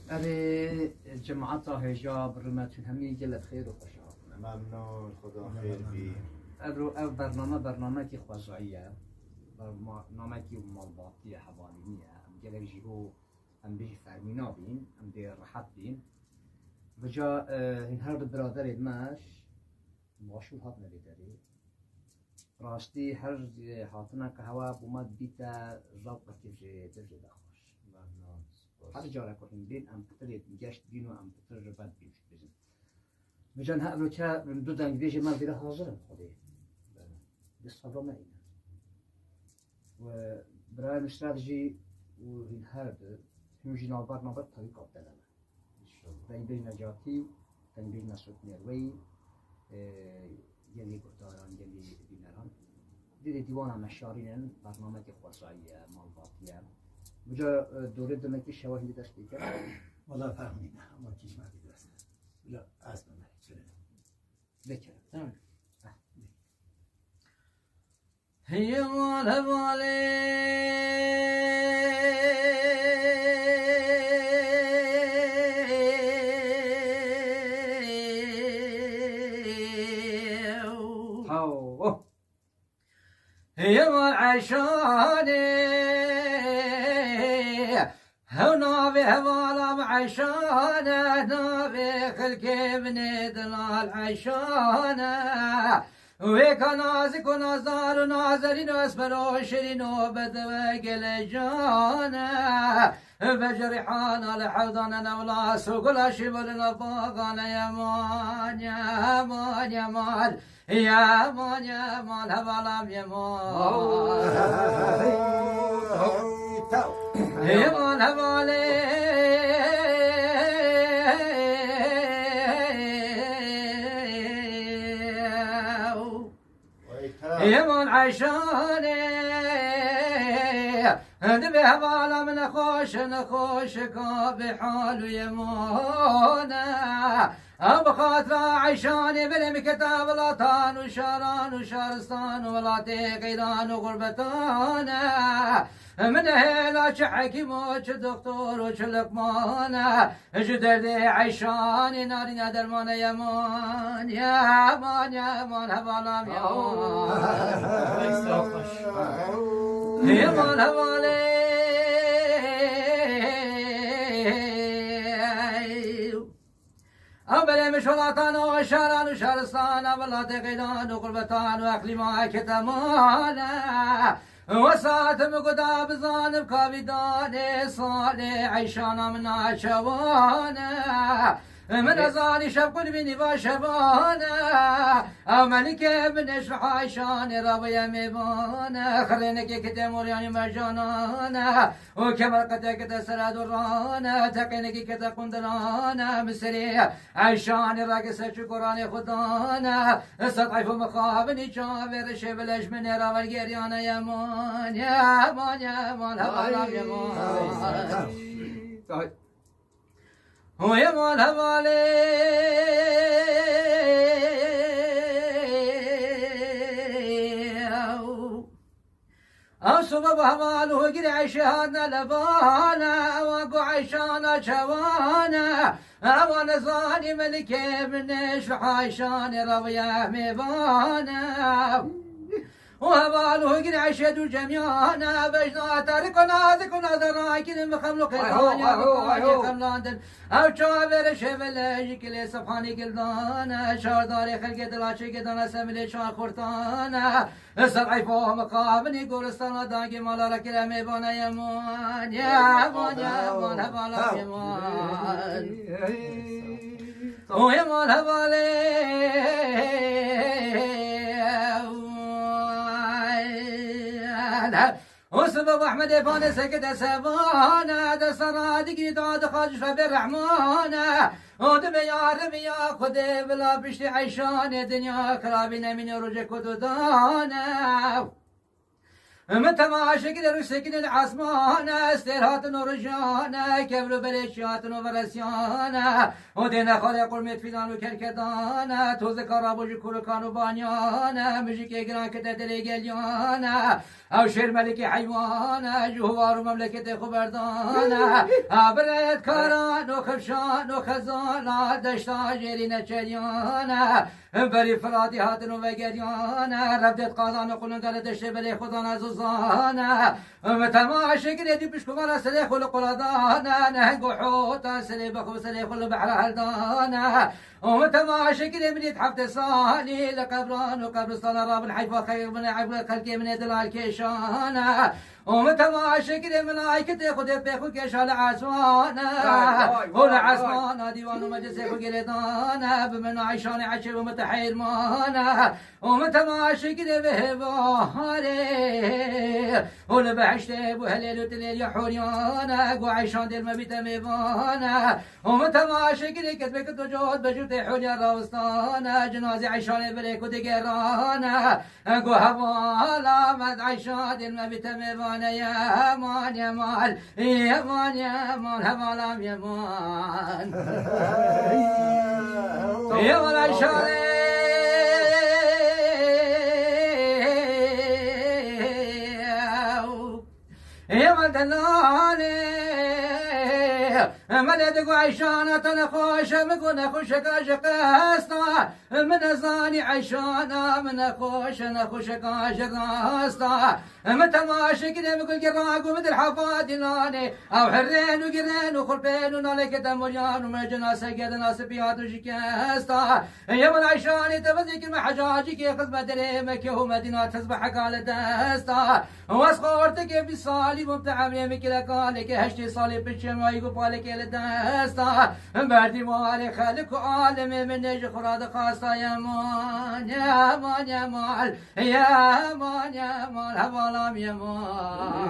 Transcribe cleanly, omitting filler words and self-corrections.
أبي جماعة هجاب رمتون همي جلت خير وخشاب. ممنون خدا خیر بی. أبرو برنامه كي خوازعية برنامه كي مالباطية حوالينية أم جلك جيهو أم بيجي فرمينا بين أم دي راحت بين بجا هن هر برادر ماش ماشول هات نبيداري راستی هر هاتنا که هوا بومد بیتا ذوق تجي دخوش ممنون. هر جاره کنیم بین ام پتر گشت بین و ام پتر بد بیش بزن بجان ها ابرو که دو دنگ بیش من بیره حاضرم خودی بس صبر ما اینا و برای استراتژی و این هر هم جناب برنامه طریق دادن دنگ بیش نجاتی دنگ بیش نصرت نیروی یلی گفتاران یلی بینران دیوان مشارین برنامه که خاصایی مالباتیه بجا دوره دمکی شواهی دست بیکر والله فهمیدم اما چیش مردی درسته بجا از من چرا بکر هي مال هي مال عشاني هو نابي هوالا عشانه نابي خلقي من دلال عشانه ويك نازك ونازار ونازرين واسمر وشرين وبدوى جانا بجرحان على حوضانا ولا سوق لا شبر باغانا يا مان يا مان يا مان يا مان يا مان هبالام يا مان يا مان هبالي يمون عشاني نبي هبالا من نخوش بحال يمونا بخاطر عشاني بلم كتاب لطان وشاران وشارستان ولا تقيدان وغربتانا من هلا حكيم وش دكتور وش لقمان جدر دي عيشاني ناري درمان يا مان يا مان يا مان هبالام يا مان يا مان هبالي أبلي مشولاتان وشاران وشارستان ولا تقيدان وغربتان وأقليما كتمانا وساعت مقدا بزانب كابدان صالح عيشانا من عشوانا من أزاني شب قلبي باشبانا ملك من اشرح عيشان رابي ميبانا خرينك كتمور يعني مجانانا وكبر قدك تسرى درانا تقينك كتقون درانا مسري عيشان راقص شكراني خدانا استضعف مخابني جابر شبلش من راوي الجريانا يا مان يا مان يا مان هبالا يا مان ويا مال هبالي أو سبب هباله قري عيشانا لبانا واقو عيشانا شوانا أوانا زاني ملكي من اشرح عيشاني رضيا ميبانا وهباله قري عشدو جميعنا بجنا تارك ونازك ونازراكين مخملق الهانيا خملاندن او شابر شبل شكل سبحاني قلدانا شارداري خلق دلاشي قدانا سملي شان خورتانا السرعي فوه مقابني قولستانا داقي مالا ركلا ميبانا يمان يمان يمان هبالا يمان ويمان هبالي وسبب احمد فان سكت سبانا ده صرادقي داد خاج شب الرحمن ودم يا رب يا خدي بلا بشتي عيشان دنيا كرابنا من رجك ودانا متى ما عشق سكن العصمان استرهات نورجانا كبر بلشات نورسيانا ودينا خالق الميت فيدان وكركدانا توذكر ابو جكور كانوا بانيانا مجيك جران كتدري جليانا او شير ملك حيوانا جوار مملكة خبردانا ابرد كاران خشان و خفشان و خزان دشتا جرین چریان بری فرادی هاتن و وگریان رفتت قازان و قلنگل دشت بری خودان عزوزان تماشا کردی بشکمان سلی خل قلدان نهنگ و حوتا سلی بخو سلی خل بحر هلدان وتماشا كده من يتحفت صاني لقبران وقبرستان راب الحيفا خير من عبر خلقي من دلال كيشان ومتماشا كده ملايكة خد بيخو كيشال عسوانا والعسوانا ديوان ومجلس يخو قلدانا بمن عيشان عشر ومتحير مانا ومتماشا كده بهباري ولبحشت بوهليل وتليل يا حوريانا وعيشان دل مبيت ميبانا ومتماشا كده كتبك تجود بجوت حوليا راوستانا جنازي عيشان بريك ودقرانا قو هوالا مد عيشان دل مبيت ميبانا يا مان يا مال يا مان يا مان هوالا يا مان يا مان عيشان يا مدلاني مدد عيشانة نخوش مكون خوش كاشقاستا من زاني عيشانة من خوش نخوش كاشقاستا متماشي كده مكون جراق ومد الحفاد لاني او حرين وقرين وخربين ونالك دمريان ومجنا سيد ناس بيات وشكاستا يا من عيشاني تبذيك المحجاجك يخذ بدريمك يوم مدينة تصبح قال داستا واسخورتك بالصالي مبتعم يمك لكالك هشتي صالي بالشمع يقبالك لداستا بردي مالي خالك وعالم من نجي خراد خاصة يا مان يا مان يا مال يا مان يا مال هوالام يا مان